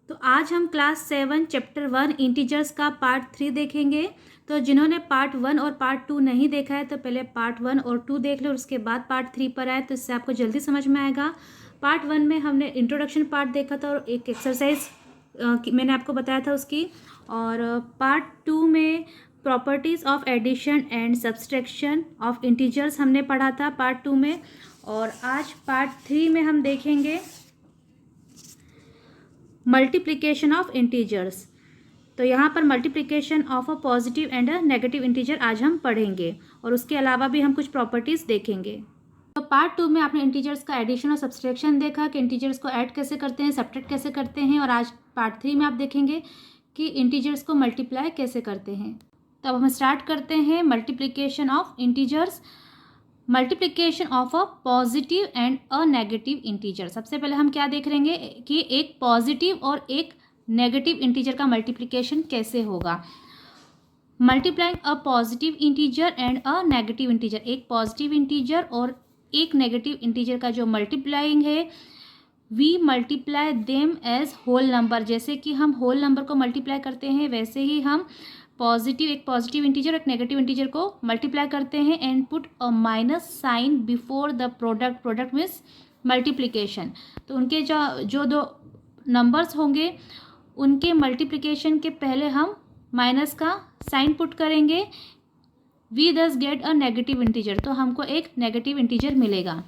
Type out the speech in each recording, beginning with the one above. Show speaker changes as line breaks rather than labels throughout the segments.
तो आज हम क्लास 7 चैप्टर 1 इंटीजर्स का पार्ट 3 देखेंगे। तो जिन्होंने पार्ट 1 और पार्ट 2 नहीं देखा है तो पहले पार्ट 1 और 2 देख लो और उसके बाद पार्ट 3 पर आए तो इससे आपको जल्दी समझ में आएगा। पार्ट 1 में हमने इंट्रोडक्शन पार्ट देखा था और एक एक्सरसाइज मैंने आपको बताया था उसकी। और पार्ट 2 में properties of addition and subtraction of integers हमने पढ़ा था पार्ट 2 में। और आज पार्ट 3 में हम देखेंगे मल्टीप्लिकेशन ऑफ इंटीजर्स। तो यहाँ पर multiplication of a positive and a negative integer आज हम पढ़ेंगे और उसके अलावा भी हम कुछ प्रॉपर्टीज़ देखेंगे। तो पार्ट 2 में आपने इंटीजर्स का एडिशन और सब्सट्रैक्शन देखा कि इंटीजर्स को ऐड कैसे करते हैं, सब्ट्रैक्ट कैसे करते हैं। और आज पार्ट 3 में आप देखेंगे कि इंटीजर्स को मल्टीप्लाई कैसे करते हैं। तो अब हम स्टार्ट करते हैं multiplication of integers. Multiplication of a positive and a negative integer. सबसे पहले हम क्या देख लेंगे कि एक पॉजिटिव और एक नेगेटिव इंटीजर का मल्टीप्लिकेशन कैसे होगा। Multiplying a positive integer and a negative integer, एक पॉजिटिव इंटीजर और एक नेगेटिव इंटीजर का जो मल्टीप्लाइंग है, we multiply them as whole number. जैसे कि हम होल नंबर को मल्टीप्लाई करते हैं वैसे ही हम एक पॉजिटिव इंटीजर एक नेगेटिव इंटीजर को मल्टीप्लाई करते हैं and put a minus sign before the product means multiplication. तो उनके जो दो नंबर्स होंगे उनके मल्टीप्लिकेशन के पहले हम माइनस का साइन पुट करेंगे। वी दस गेट अ नेगेटिव इंटीजर, तो हमको एक नेगेटिव इंटीजर मिलेगा।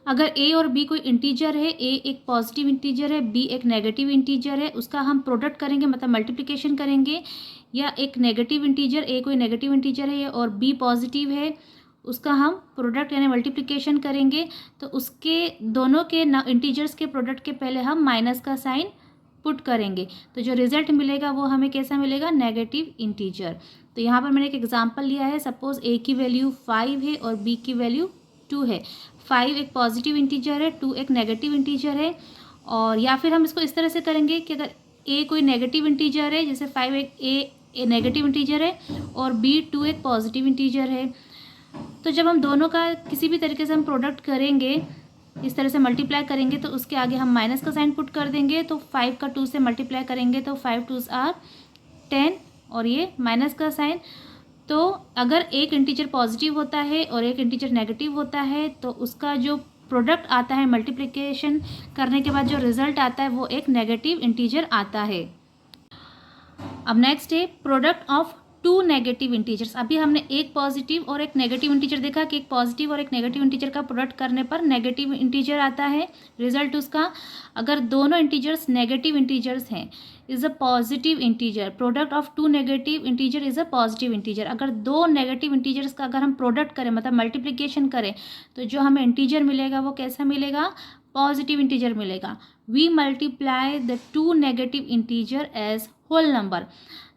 अगर ए और बी कोई इंटीजर है, ए एक पॉजिटिव इंटीजर है, बी एक नेगेटिव इंटीजर है, उसका हम प्रोडक्ट करेंगे मतलब मल्टीप्लिकेशन करेंगे। या एक नेगेटिव इंटीजर, ए कोई नेगेटिव इंटीजर है और बी पॉजिटिव है, उसका हम प्रोडक्ट यानी मल्टीप्लिकेशन करेंगे। तो उसके दोनों के इंटीजर्स के प्रोडक्ट के पहले हम माइनस का साइन पुट करेंगे। तो जो रिजल्ट मिलेगा वो हमें कैसा मिलेगा, नेगेटिव इंटीजर। तो यहाँ पर मैंने एक एग्जांपल लिया है। सपोज ए की वैल्यू 5 है और बी की वैल्यू 2 है। 5 एक पॉजिटिव इंटीजर है, 2 एक नेगेटिव इंटीजर है। और या फिर हम इसको इस तरह से करेंगे कि अगर ए कोई नेगेटिव इंटीजर है, जैसे 5 एक ए नेगेटिव इंटीजर है और बी 2 एक पॉजिटिव इंटीजर है, तो जब हम दोनों का किसी भी तरीके से हम प्रोडक्ट करेंगे, इस तरह से मल्टीप्लाई करेंगे, तो उसके आगे हम माइनस का साइन पुट कर देंगे। तो 5 का 2 से मल्टीप्लाई करेंगे तो 5 2s आर 10 और ये माइनस का साइन। तो अगर एक इंटीजर पॉजिटिव होता है और एक इंटीजर नेगेटिव होता है तो उसका जो प्रोडक्ट आता है मल्टीप्लिकेशन करने के बाद जो रिजल्ट आता है वो एक नेगेटिव इंटीजर आता है। अब नेक्स्ट है product of two negative integers. अभी हमने एक पॉजिटिव और एक नेगेटिव इंटीजर देखा कि एक पॉजिटिव और एक नेगेटिव इंटीजर का प्रोडक्ट करने पर नेगेटिव इंटीजर आता है रिजल्ट उसका। अगर दोनों इंटीजर्स नेगेटिव इंटीजर्स हैं, is a positive integer. Product of two negative integer is a positive integer. अगर दो नेगेटिव इंटीजर्स का अगर हम प्रोडक्ट करें मतलब मल्टीप्लिकेशन करें तो जो हमें इंटीजर मिलेगा वो कैसा मिलेगा, पॉजिटिव इंटीजर मिलेगा। We multiply the two negative integer as whole number.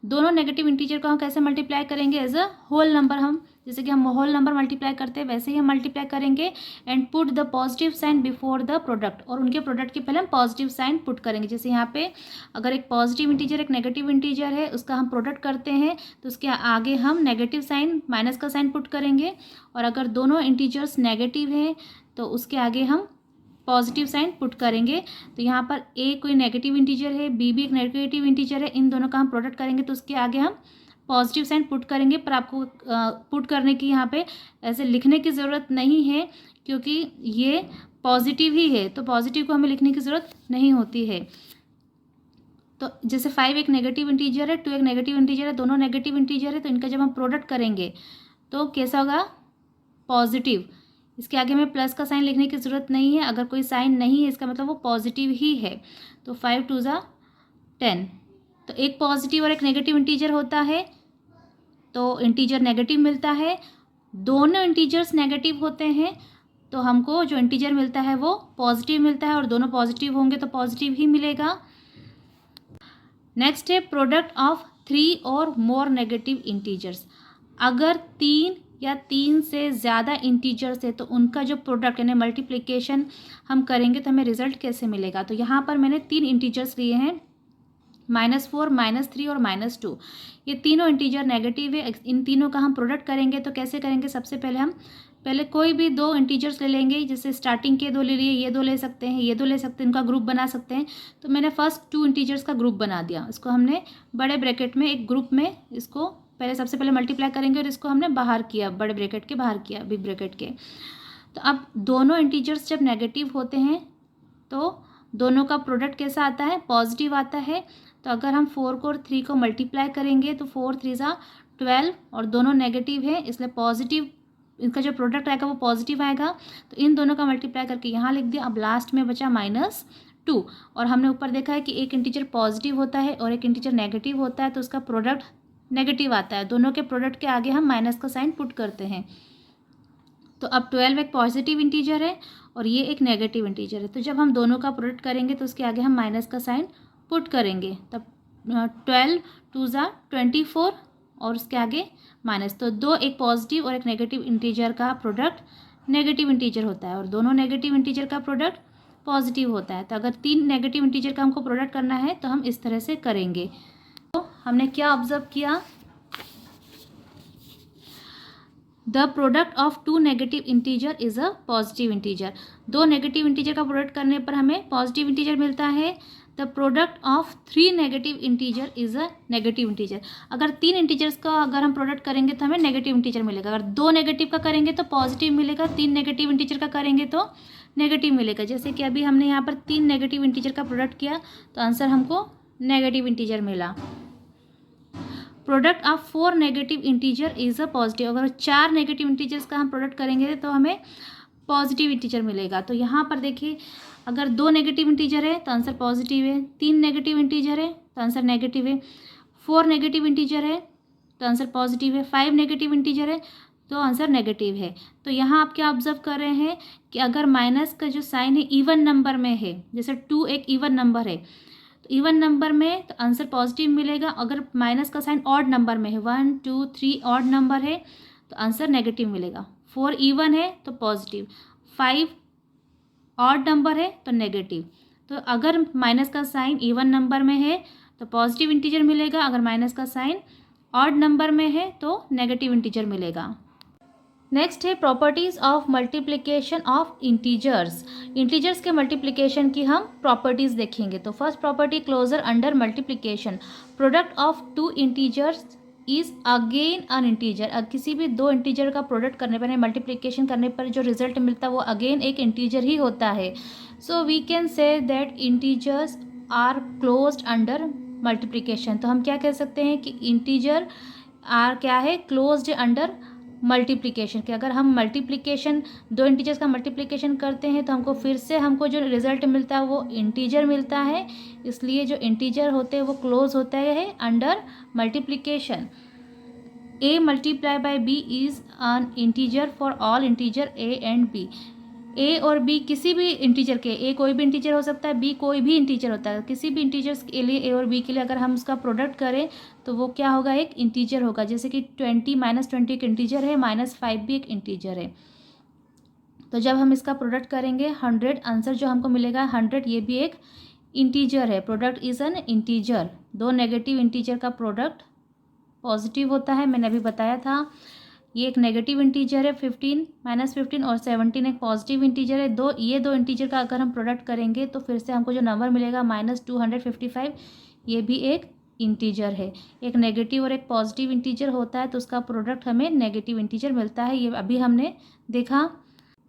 दोनों नेगेटिव इंटीजर को हम कैसे मल्टीप्लाई करेंगे, एज अ होल नंबर। हम जैसे कि हम होल नंबर मल्टीप्लाई करते हैं वैसे ही हम मल्टीप्लाई करेंगे and put the positive sign before the product. और उनके प्रोडक्ट के पहले हम पॉजिटिव साइन पुट करेंगे। जैसे यहाँ पे अगर एक पॉजिटिव इंटीजर एक नेगेटिव इंटीजर है, उसका हम प्रोडक्ट करते हैं तो उसके आगे हम नेगेटिव साइन माइनस का साइन पुट करेंगे। और अगर दोनों इंटीजर्स नेगेटिव हैं तो उसके आगे हम पॉजिटिव साइन पुट करेंगे। तो यहाँ पर ए कोई नेगेटिव इंटीजर है, बी भी एक नेगेटिव इंटीजर है, इन दोनों का हम प्रोडक्ट करेंगे तो उसके आगे हम पॉजिटिव साइन पुट करेंगे। पर आपको पुट करने की यहाँ पे ऐसे लिखने की ज़रूरत नहीं है क्योंकि ये पॉजिटिव ही है, तो पॉजिटिव को हमें लिखने की ज़रूरत नहीं होती है। तो जैसे 5 एक नेगेटिव इंटीजर है, 2 एक नेगेटिव इंटीजर है, दोनों नेगेटिव इंटीजर है, तो इनका जब हम प्रोडक्ट करेंगे तो कैसा होगा, पॉजिटिव। इसके आगे हमें प्लस का साइन लिखने की ज़रूरत नहीं है। अगर कोई साइन नहीं है इसका मतलब वो पॉजिटिव ही है। तो 5 2s आर 10। तो एक पॉजिटिव और एक नेगेटिव इंटीजर होता है तो इंटीजर नेगेटिव मिलता है। दोनों इंटीजर्स नेगेटिव होते हैं तो हमको जो इंटीजर मिलता है वो पॉजिटिव मिलता है और दोनों पॉजिटिव होंगे तो पॉजिटिव ही मिलेगा। नेक्स्ट है प्रोडक्ट ऑफ 3 और मोर नेगेटिव इंटीजर्स। अगर 3 या 3 से ज़्यादा इंटीजर्स है तो उनका जो प्रोडक्ट यानी मल्टीप्लिकेशन हम करेंगे तो हमें रिजल्ट कैसे मिलेगा। तो यहाँ पर मैंने 3 इंटीजर्स लिए हैं, -4 -3 और -2। ये तीनों इंटीजर नेगेटिव है। इन तीनों का हम प्रोडक्ट करेंगे तो कैसे करेंगे, सबसे पहले हम पहले कोई भी दो इंटीजर्स ले लेंगे, जैसे स्टार्टिंग के दो ले लिए, ये दो ले सकते हैं, ये दो ले सकते हैं, इनका ग्रुप बना सकते हैं। तो मैंने फर्स्ट 2 इंटीजर्स का ग्रुप बना दिया, इसको हमने बड़े ब्रैकेट में एक ग्रुप में इसको पहले सबसे पहले मल्टीप्लाई करेंगे और इसको हमने बाहर किया, बड़े ब्रैकेट के बाहर किया, बिग ब्रैकेट के। तो अब दोनों इंटीजर्स जब नेगेटिव होते हैं तो दोनों का प्रोडक्ट कैसा आता है, पॉजिटिव आता है। तो अगर हम 4 को और 3 को मल्टीप्लाई करेंगे तो 4 3 12 और दोनों नेगेटिव है, इसलिए पॉजिटिव इनका जो प्रोडक्ट आएगा वो पॉजिटिव आएगा। तो इन दोनों का मल्टीप्लाई करके यहाँ लिख दिया। अब लास्ट में बचा -2 और हमने ऊपर देखा है कि एक इंटीजर पॉजिटिव होता है और एक इंटीजर नेगेटिव होता है, तो उसका प्रोडक्ट नेगेटिव आता है। दोनों के प्रोडक्ट के आगे हम माइनस का साइन पुट करते हैं। तो अब 12 एक पॉजिटिव इंटीजर है और ये एक नेगेटिव इंटीजर है। तो जब हम दोनों का प्रोडक्ट करेंगे तो उसके आगे हम माइनस का साइन पुट करेंगे। तब 12 2 24 और उसके आगे माइनस। तो दो, एक पॉजिटिव और एक नेगेटिव इंटीजर का प्रोडक्ट नेगेटिव इंटीजर होता है और दोनों नेगेटिव इंटीजर का प्रोडक्ट पॉजिटिव होता है। तो अगर 3 नेगेटिव इंटीजर का हमको प्रोडक्ट करना है तो हम इस तरह से करेंगे। तो हमने क्या ऑब्जर्व किया, the product of 2 negative integer is a positive integer. 2 negative integer का प्रोडक्ट करने पर हमें पॉजिटिव इंटीजर मिलता है। The product of 3 negative integer is a negative integer. अगर 3 इंटीजर्स का अगर हम प्रोडक्ट करेंगे तो हमें नेगेटिव इंटीजर मिलेगा। अगर 2 नेगेटिव का करेंगे तो पॉजिटिव मिलेगा, 3 नेगेटिव इंटीजर का करेंगे तो नेगेटिव मिलेगा। जैसे कि अभी हमने यहाँ पर 3 नेगेटिव इंटीजर का प्रोडक्ट किया तो आंसर हमको नेगेटिव इंटीजर मिला। Product of 4 negative integer is a positive. अगर 4 नेगेटिव इंटीजर्स का हम प्रोडक्ट करेंगे तो हमें पॉजिटिव इंटीजर मिलेगा। तो यहाँ पर देखिए, अगर 2 नेगेटिव इंटीजर है तो आंसर पॉजिटिव है, 3 नेगेटिव इंटीजर है तो आंसर नेगेटिव है, 4 नेगेटिव इंटीजर है तो आंसर पॉजिटिव है, 5 नेगेटिव इंटीजर है तो आंसर नेगेटिव है। तो यहाँ आप क्या ऑब्जर्व कर रहे हैं कि अगर माइनस का जो साइन है इवन नंबर में है, जैसे 2 एक इवन नंबर है तो इवन नंबर में तो आंसर पॉजिटिव मिलेगा। अगर माइनस का साइन ऑड नंबर में है, 1 2 3 ऑड नंबर है तो आंसर नेगेटिव मिलेगा। 4 इवन है तो पॉजिटिव, 5 ऑड नंबर है तो नेगेटिव। तो अगर माइनस का साइन इवन नंबर में है तो पॉजिटिव इंटीजर मिलेगा, अगर माइनस का साइन ऑड नंबर में है तो नेगेटिव इंटीजर मिलेगा। नेक्स्ट है properties of multiplication of integers. Integers के मल्टीप्लिकेशन की हम प्रॉपर्टीज़ देखेंगे। तो first property, closure under multiplication, product of 2 integers is again an integer. किसी भी 2 इंटीजर का प्रोडक्ट करने पर, मल्टीप्लिकेशन करने पर जो रिजल्ट मिलता है वो अगेन एक इंटीजर ही होता है। So we can say that integers are closed under multiplication. तो हम क्या कह सकते हैं कि इंटीजर आर क्या है, क्लोज्ड अंडर मल्टीप्लिकेशन। कि अगर हम मल्टीप्लिकेशन 2 इंटीजर्स का मल्टीप्लिकेशन करते हैं तो हमको जो रिजल्ट मिलता है वो इंटीजर मिलता है, इसलिए जो इंटीजर होते हैं वो क्लोज होता है under multiplication. a multiply by b is an integer for all integer a and b। a और b किसी भी इंटीजर के, a कोई भी इंटीजर हो सकता है, b कोई भी इंटीजर होता है, किसी भी इंटीजर्स के लिए a और b के लिए अगर हम उसका प्रोडक्ट करें तो वो क्या होगा, एक इंटीजर होगा। जैसे कि 20 -20 एक इंटीजर है, -5 भी एक इंटीजर है। तो जब हम इसका प्रोडक्ट करेंगे 100, आंसर जो हमको मिलेगा 100, ये भी एक इंटीजर है। Product is an integer. 2 negative integer का प्रोडक्ट पॉजिटिव होता है, मैंने अभी बताया था। ये एक नेगेटिव इंटीजर है 15 -15 और 17 एक पॉजिटिव इंटीजर है। ये दो इंटीजर का अगर हम प्रोडक्ट करेंगे तो फिर से हमको जो नंबर मिलेगा -255, ये भी एक इंटीजर है। एक नेगेटिव और एक पॉजिटिव इंटीजर होता है तो उसका प्रोडक्ट हमें नेगेटिव इंटीजर मिलता है, ये अभी हमने देखा।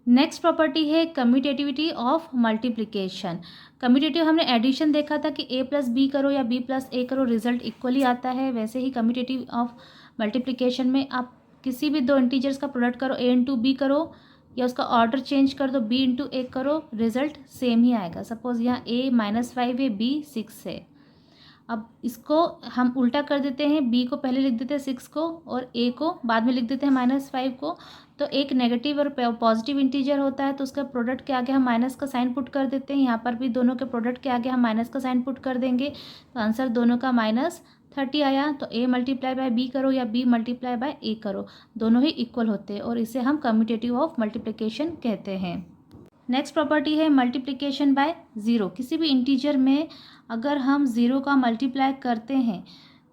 नेक्स्ट प्रॉपर्टी है कम्यूटेटिविटी ऑफ मल्टीप्लिकेशन। कम्यूटेटिव हमने एडिशन देखा था कि a + b करो या b + a करो, रिजल्ट इक्वली आता है। वैसे ही कम्यूटेटिव ऑफ मल्टीप्लिकेशन में आप किसी भी 2 इंटीजर्स का प्रोडक्ट करो, a × b करो या उसका ऑर्डर चेंज कर दो, b × a करो, रिजल्ट सेम ही आएगा। सपोज यहाँ a -5 है, b 6 है। अब इसको हम उल्टा कर देते हैं, b को पहले लिख देते हैं 6 को और a को बाद में लिख देते हैं -5 को। तो एक नेगेटिव और पॉजिटिव इंटीजर होता है तो उसका प्रोडक्ट के आगे हम माइनस का साइन पुट कर देते हैं। यहाँ पर भी दोनों के प्रोडक्ट के आगे हम माइनस का साइन पुट कर देंगे तो आंसर दोनों का -30 आया। तो a मल्टीप्लाई बाय b करो या b मल्टीप्लाई बाय a करो, दोनों ही इक्वल होते हैं और इसे हम कम्यूटेटिव ऑफ मल्टीप्लिकेशन कहते हैं। नेक्स्ट प्रॉपर्टी है मल्टीप्लिकेशन बाय 0। किसी भी इंटीजर में अगर हम 0 का मल्टीप्लाई करते हैं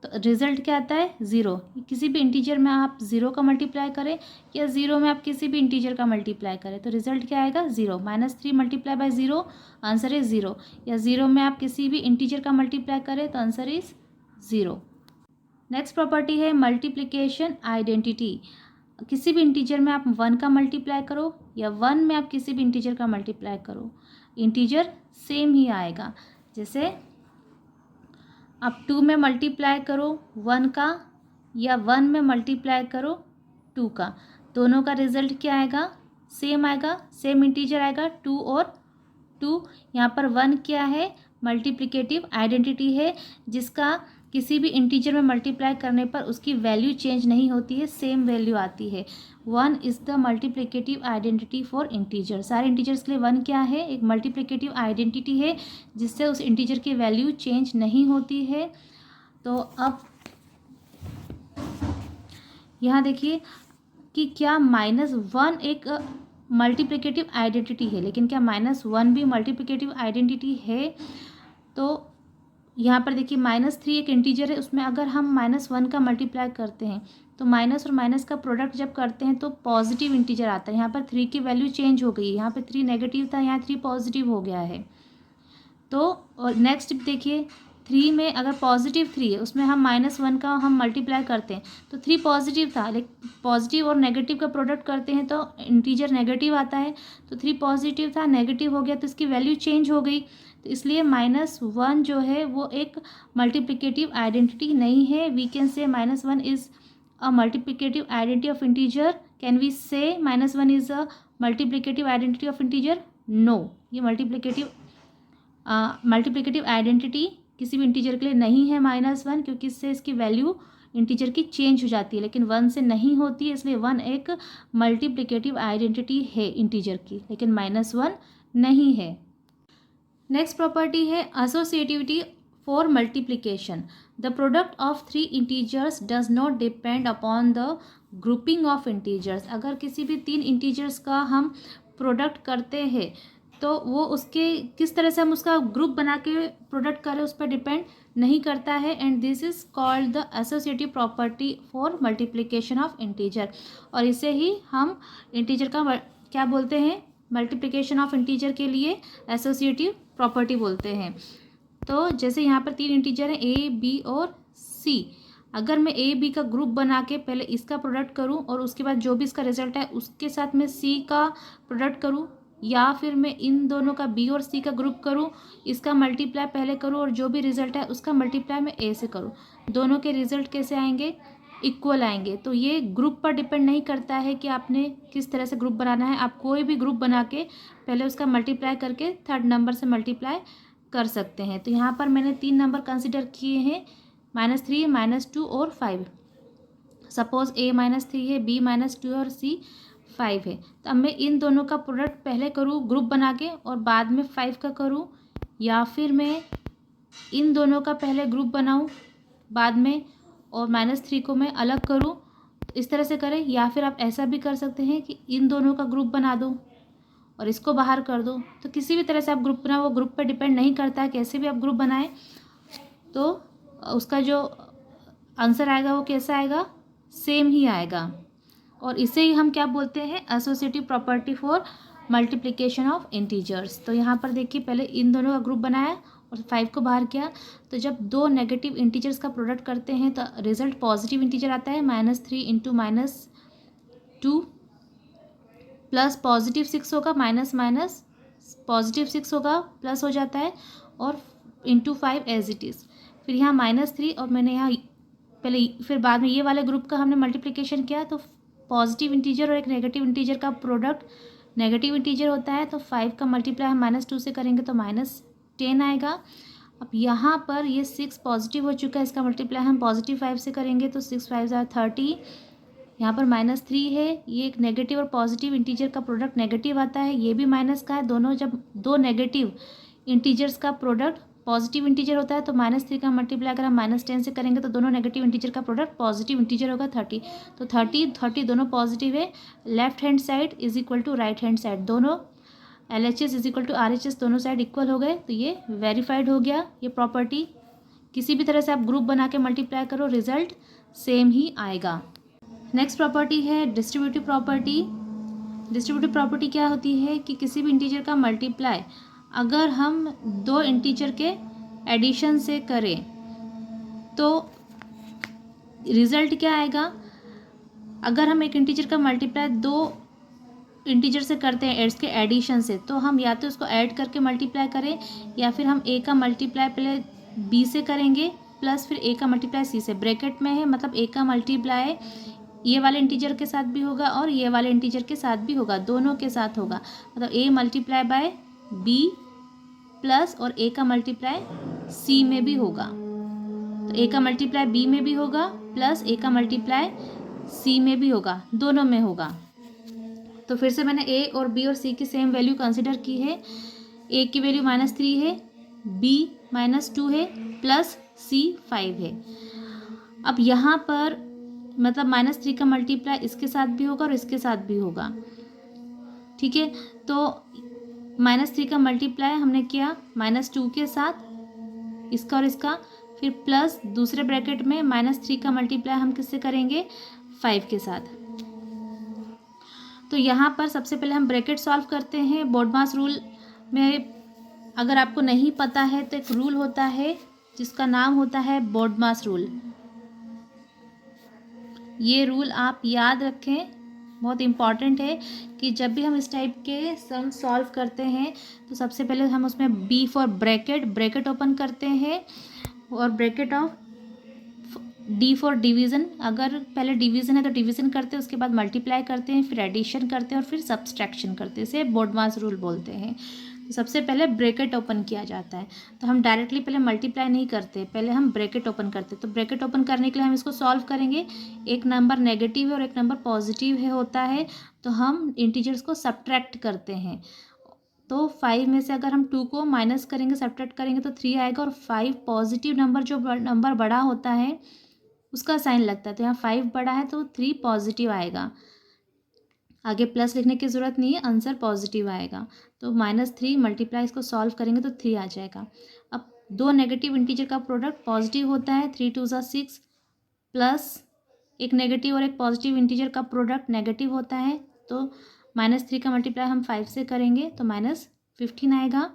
तो रिजल्ट क्या आता है 0। किसी भी इंटीजर में आप 0 का मल्टीप्लाई करें या 0 में आप किसी भी इंटीजर का मल्टीप्लाई करें तो रिजल्ट क्या आएगा 0। -3 मल्टीप्लाई बाय 0, आंसर इज 0। या 0 में आप किसी भी इंटीजर का मल्टीप्लाई करें तो आंसर इज 0। नेक्स्ट प्रॉपर्टी है मल्टीप्लिकेशन आइडेंटिटी। किसी भी इंटीजर में आप 1 का मल्टीप्लाई करो या 1 में आप किसी भी इंटीजर का मल्टीप्लाई करो, इंटीजर सेम ही आएगा। जैसे आप 2 में मल्टीप्लाई करो 1 का या 1 में मल्टीप्लाई करो 2 का, दोनों का रिजल्ट क्या आएगा, सेम आएगा, सेम इंटीजर आएगा 2 और 2। यहाँ पर 1 क्या है, मल्टीप्लिकेटिव आइडेंटिटी है जिसका किसी भी इंटीजर में मल्टीप्लाई करने पर उसकी वैल्यू चेंज नहीं होती है, सेम वैल्यू आती है। 1 is the multiplicative identity for integer. सारे इंटीजर्स के लिए 1 क्या है, एक मल्टीप्लिकेटिव आइडेंटिटी है जिससे उस इंटीजर की वैल्यू चेंज नहीं होती है। तो अब यहाँ देखिए कि क्या -1 एक मल्टीप्लिकेटिव आइडेंटिटी है, लेकिन क्या -1 भी मल्टीप्लिकेटिव आइडेंटिटी है। तो यहाँ पर देखिए -3 एक इंटीजर है, उसमें अगर हम -1 का मल्टीप्लाई करते हैं तो माइनस और माइनस का प्रोडक्ट जब करते हैं तो पॉजिटिव इंटीजर आता है। यहाँ पर 3 की वैल्यू चेंज हो गई है, यहाँ पे 3 नेगेटिव था, यहाँ 3 पॉजिटिव हो गया है। तो और नेक्स्ट देखिए 3 में अगर पॉजिटिव 3 है उसमें हम -1 का हम मल्टीप्लाई करते हैं तो 3 पॉजिटिव था, लेकिन पॉजिटिव और नेगेटिव का प्रोडक्ट करते हैं तो इंटीजर नेगेटिव आता है। तो 3 पॉजिटिव था, नेगेटिव हो गया तो इसकी वैल्यू चेंज हो गई। तो इसलिए -1 जो है वो एक मल्टीप्लिकेटिव आइडेंटिटी नहीं है। We can say -1 is a multiplicative identity of integer. Can we say -1 is a multiplicative identity of integer? No, ये मल्टीप्लिकेटिव आइडेंटिटी किसी भी इंटीजर के लिए नहीं है -1, क्योंकि इससे इसकी वैल्यू इंटीजर की चेंज हो जाती है, लेकिन 1 से नहीं होती है। इसलिए 1 एक मल्टीप्लिकेटिव आइडेंटिटी है इंटीजर की, लेकिन -1 नहीं है। नेक्स्ट प्रॉपर्टी है associativity for multiplication. The product of 3 integers does not depend upon the grouping of integers. अगर किसी भी 3 इंटीजर्स का हम प्रोडक्ट करते हैं तो वो उसके किस तरह से हम उसका ग्रुप बना के प्रोडक्ट करें उस पर डिपेंड नहीं करता है। And this is called the associative property for multiplication of integer. और इसे ही हम इंटीजर का क्या बोलते हैं, मल्टीप्लिकेशन ऑफ इंटीजर के लिए एसोसिएटिव प्रॉपर्टी बोलते हैं। तो जैसे यहाँ पर 3 इंटीजर हैं ए, बी और सी। अगर मैं ए बी का ग्रुप बना के पहले इसका प्रोडक्ट करूँ और उसके बाद जो भी इसका रिजल्ट है उसके साथ मैं सी का प्रोडक्ट करूँ, या फिर मैं इन दोनों का बी और सी का ग्रुप करूँ, इसका मल्टीप्लाई पहले करूँ और जो भी रिजल्ट है उसका मल्टीप्लाई मैं ए से करूँ, दोनों के रिजल्ट कैसे आएंगे, इक्वल आएंगे। तो ये ग्रुप पर डिपेंड नहीं करता है कि आपने किस तरह से ग्रुप बनाना है। आप कोई भी ग्रुप बना के पहले उसका मल्टीप्लाई करके थर्ड नंबर से मल्टीप्लाई कर सकते हैं। तो यहाँ पर मैंने 3 नंबर कंसिडर किए हैं, -3, -2 और 5। सपोज ए -3 है, बी -2 और सी 5 है। तो अब मैं इन दोनों का प्रोडक्ट पहले करूँ ग्रुप बना के और बाद में 5 का करूँ, या फिर मैं इन दोनों का पहले ग्रुप बनाऊँ बाद में और -3 को मैं अलग करूँ, इस तरह से करें। या फिर आप ऐसा भी कर सकते हैं कि इन दोनों का ग्रुप बना दो और इसको बाहर कर दो। तो किसी भी तरह से आप ग्रुप बनाओ, वो ग्रुप पर डिपेंड नहीं करता है, कैसे भी आप ग्रुप बनाएं तो उसका जो आंसर आएगा वो कैसा आएगा, सेम ही आएगा। और इसे ही हम क्या बोलते हैं, associative property for multiplication of integers. तो यहाँ पर देखिए पहले इन दोनों का ग्रुप बनाया और 5 को बाहर किया। तो जब 2 नेगेटिव इंटीजर्स का प्रोडक्ट करते हैं तो रिजल्ट पॉजिटिव इंटीजर आता है। -3 इंटू -2 प्लस पॉजिटिव 6 होगा, माइनस पॉजिटिव 6 होगा, प्लस हो जाता है, और इंटू 5 एज इट इज़। फिर यहाँ -3 और मैंने यहाँ पहले फिर बाद में ये वाले ग्रुप का हमने मल्टीप्लिकेशन किया तो पॉजिटिव इंटीजर और एक नेगेटिव इंटीजर का प्रोडक्ट नेगेटिव इंटीजर होता है। तो 5 का मल्टीप्लाई हम -2 से करेंगे तो -10 आएगा। अब यहाँ पर ये 6 पॉजिटिव हो चुका है, इसका मल्टीप्लाई हम पॉजिटिव 5 से करेंगे तो 6 5 30। यहाँ पर -3 है, ये एक नेगेटिव और पॉजिटिव इंटीजर का प्रोडक्ट नेगेटिव आता है, ये भी माइनस का है। दोनों जब 2 नेगेटिव इंटीजर्स का प्रोडक्ट पॉजिटिव इंटीजर होता है तो -3 का मल्टीप्लाई अगर हम -10 से करेंगे तो दोनों नेगेटिव इंटीजर का प्रोडक्ट पॉजिटिव इंटीजर होगा 30। तो 30 दोनों पॉजिटिव है। Left hand side is equal to right hand side, दोनों LHS is equal to RHS, दोनों साइड इक्वल हो गए। तो ये वेरीफाइड हो गया, ये प्रॉपर्टी किसी भी तरह से आप ग्रुप बना के मल्टीप्लाई करो, रिजल्ट सेम ही आएगा। नेक्स्ट प्रॉपर्टी है डिस्ट्रीब्यूटिव प्रॉपर्टी। डिस्ट्रीब्यूटिव प्रॉपर्टी क्या होती है कि किसी भी इंटीजर का मल्टीप्लाई अगर हम दो इंटीजर के एडिशन से करें तो रिजल्ट क्या आएगा। अगर हम एक इंटीजर का मल्टीप्लाई दो इंटीजर से करते हैं इसके एडिशन से, तो हम या तो उसको ऐड करके मल्टीप्लाई करें या फिर हम ए का मल्टीप्लाई पहले बी से करेंगे प्लस फिर ए का मल्टीप्लाई सी से। ब्रैकेट में है मतलब ए का मल्टीप्लाई ये वाले इंटीजर के साथ भी होगा और ये वाले इंटीजर के साथ भी होगा, दोनों के साथ होगा। मतलब ए मल्टीप्लाई बाय बी प्लस और ए का मल्टीप्लाई सी में भी होगा। तो ए का मल्टीप्लाई बी में भी होगा प्लस ए का मल्टीप्लाई सी में भी होगा, दोनों में होगा। तो फिर से मैंने ए और बी और सी की सेम वैल्यू कंसिडर की है। ए की वैल्यू -3 है, बी -2 है, प्लस सी 5 है। अब यहाँ पर मतलब -3 का मल्टीप्लाई इसके साथ भी होगा और इसके साथ भी होगा, ठीक है। तो -3 का मल्टीप्लाई हमने किया -2 के साथ, इसका और इसका, फिर प्लस दूसरे ब्रैकेट में -3 का मल्टीप्लाई हम किससे करेंगे, 5 के साथ। तो यहाँ पर सबसे पहले हम ब्रैकेट सॉल्व करते हैं। बोडमास रूल में अगर आपको नहीं पता है तो एक रूल होता है जिसका नाम होता है बोडमास रूल। ये रूल आप याद रखें, बहुत इम्पॉर्टेंट है कि जब भी हम इस टाइप के सम सॉल्व करते हैं तो सबसे पहले हम उसमें बी फॉर ब्रैकेट ओपन करते हैं और bracket of D for division. अगर पहले डिवीज़न है तो डिवीज़न करते हैं, उसके बाद मल्टीप्लाई करते हैं, फिर एडिशन करते हैं और फिर सब्सट्रैक्शन करते हैं। इसे बोडमास रूल बोलते हैं। तो सबसे पहले ब्रैकेट ओपन किया जाता है। तो हम डायरेक्टली पहले मल्टीप्लाई नहीं करते, पहले हम ब्रैकेट ओपन करते। तो ब्रैकेट ओपन करने के लिए हम इसको सॉल्व करेंगे। एक नंबर नेगेटिव है और एक नंबर पॉजिटिव है होता है, तो हम इंटीजर्स को सब्ट्रैक्ट करते हैं। तो 5 में से अगर हम 2 को माइनस करेंगे, सब्ट्रैक्ट करेंगे तो 3 आएगा और 5 पॉजिटिव नंबर, जो नंबर बड़ा होता है उसका साइन लगता है। तो यहाँ 5 बड़ा है तो 3 पॉजिटिव आएगा, आगे प्लस लिखने की ज़रूरत नहीं है, आंसर पॉजिटिव आएगा। तो -3 मल्टीप्लाई इसको सॉल्व करेंगे तो 3 आ जाएगा। अब दो नेगेटिव इंटीजर का प्रोडक्ट पॉजिटिव होता है, 3 2 6, प्लस एक नेगेटिव और एक पॉजिटिव इंटीजर का प्रोडक्ट नेगेटिव होता है। तो -3 का मल्टीप्लाई हम 5 से करेंगे तो -15 आएगा।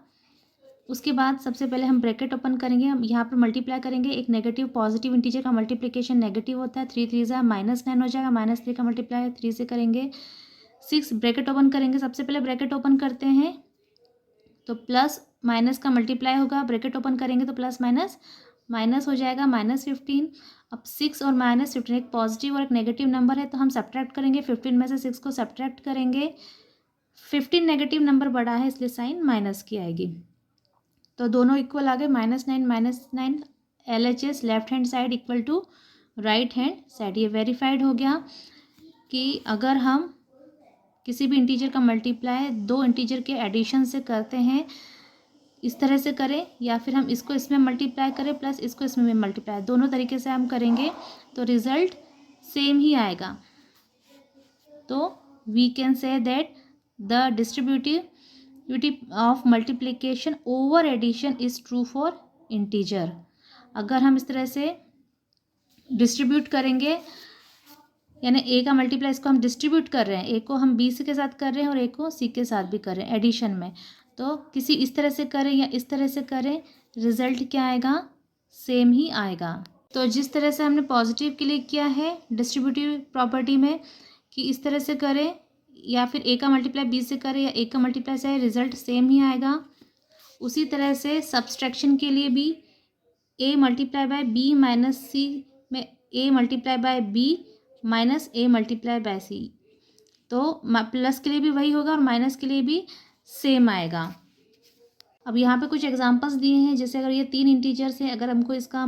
उसके बाद सबसे पहले हम ब्रैकेट ओपन करेंगे, हम यहाँ पर मल्टीप्लाई करेंगे। एक नेगेटिव पॉजिटिव इंटीजर का मल्टीप्लिकेशन नेगेटिव होता है, 3 3 -9 हो जाएगा। -3 का मल्टीप्लाई 3 से करेंगे, 6 ब्रैकेट ओपन करेंगे। सबसे पहले ब्रैकेट ओपन करते हैं तो प्लस माइनस का मल्टीप्लाई होगा, ब्रैकेट ओपन करेंगे तो प्लस माइनस हो जाएगा, -15। अब 6 और -15 एक पॉजिटिव और एक नेगेटिव नंबर है तो हम सब्ट्रैक्ट करेंगे। 15 में से 6 को सब्ट्रैक्ट करेंगे, 15 नेगेटिव नंबर बड़ा है इसलिए साइन माइनस की आएगी। तो दोनों इक्वल आ गए, -9 LHS left hand side equal to right hand side. ये वेरीफाइड हो गया कि अगर हम किसी भी इंटीजर का मल्टीप्लाई दो इंटीजर के एडिशन से करते हैं, इस तरह से करें या फिर हम इसको इसमें मल्टीप्लाई करें प्लस इसको इसमें मल्टीप्लाई, दोनों तरीके से हम करेंगे तो रिजल्ट सेम ही आएगा। तो we can say that the distributivity of multiplication over addition is true for integer. अगर हम इस तरह से डिस्ट्रीब्यूट करेंगे, यानी ए का मल्टीप्लाई इसको हम डिस्ट्रीब्यूट कर रहे हैं, ए को हम बी सी के साथ कर रहे हैं और ए को सी के साथ भी कर रहे हैं एडिशन में, तो किसी इस तरह से करें या इस तरह से करें, रिजल्ट क्या आएगा, सेम ही आएगा। तो जिस तरह से हमने पॉजिटिव के लिए किया है डिस्ट्रीब्यूटिव प्रॉपर्टी में कि इस तरह से करें या फिर ए का मल्टीप्लाई बी से करें या ए का मल्टीप्लाई से, रिजल्ट सेम ही आएगा। उसी तरह से सब्सट्रैक्शन के लिए भी A multiply by B minus C में A multiply by B minus A multiply by C, तो प्लस के लिए भी वही होगा और माइनस के लिए भी सेम आएगा। अब यहाँ पे कुछ एग्जांपल्स दिए हैं, जैसे अगर ये 3 इंटीजर्स हैं, अगर हमको इसका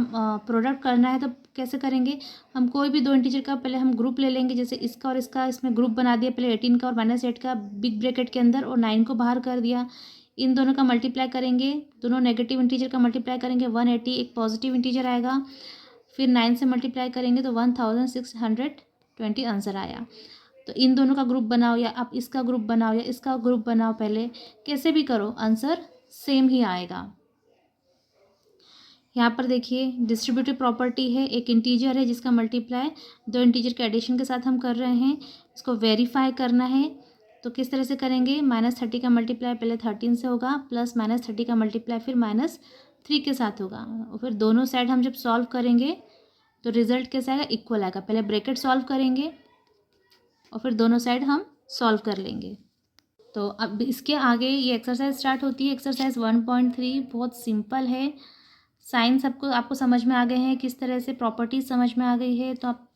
प्रोडक्ट करना है तो कैसे करेंगे, हम कोई भी दो इंटीजर का पहले हम ग्रुप ले लेंगे, जैसे इसका और इसका, इसमें ग्रुप बना दिया पहले 18 का और -8 का बिग ब्रैकेट के अंदर और 9 को बाहर कर दिया। इन दोनों का मल्टीप्लाई करेंगे, दोनों नेगेटिव इंटीजर का मल्टीप्लाई करेंगे, 180 एक पॉजिटिव इंटीजर आएगा, फिर 9 से मल्टीप्लाई करेंगे तो 1620 आंसर आया। तो इन दोनों का ग्रुप बनाओ या आप इसका ग्रुप बनाओ या इसका ग्रुप बनाओ, पहले कैसे भी करो आंसर सेम ही आएगा। यहाँ पर देखिए डिस्ट्रीब्यूटिव प्रॉपर्टी है, एक इंटीजर है जिसका मल्टीप्लाई दो इंटीजर के एडिशन के साथ हम कर रहे हैं, इसको वेरीफाई करना है। तो किस तरह से करेंगे, -30 का मल्टीप्लाई पहले 13 से होगा, प्लस -30 का मल्टीप्लाई फिर -3 के साथ होगा, और फिर दोनों साइड हम जब सॉल्व करेंगे तो रिजल्ट कैसा आएगा, इक्वल आएगा। पहले ब्रैकेट सॉल्व करेंगे और फिर दोनों साइड हम सॉल्व कर लेंगे। तो अब इसके आगे ये एक्सरसाइज स्टार्ट होती है, एक्सरसाइज 1.3 बहुत सिंपल है। साइन सबको आपको समझ में आ गए हैं, किस तरह से प्रॉपर्टीज समझ में आ गई है, तो आप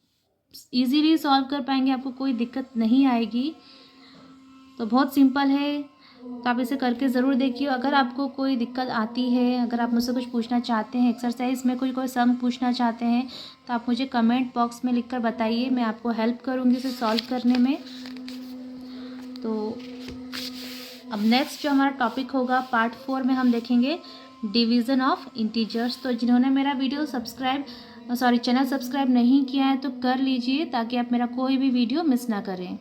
इजीली सॉल्व कर पाएंगे, आपको कोई दिक्कत नहीं आएगी। तो बहुत सिंपल है, तो आप इसे करके ज़रूर देखिए। अगर आपको कोई दिक्कत आती है, अगर आप मुझसे कुछ पूछना चाहते हैं, एक्सरसाइज में कोई सम पूछना चाहते हैं, तो आप मुझे कमेंट बॉक्स में लिखकर बताइए, मैं आपको हेल्प करूँगी इसे सॉल्व करने में। तो अब नेक्स्ट जो हमारा टॉपिक होगा पार्ट 4 में हम देखेंगे डिवीज़न ऑफ इंटीजर्स। तो जिन्होंने मेरा चैनल सब्सक्राइब नहीं किया है तो कर लीजिए, ताकि आप मेरा कोई भी वीडियो मिस ना करें।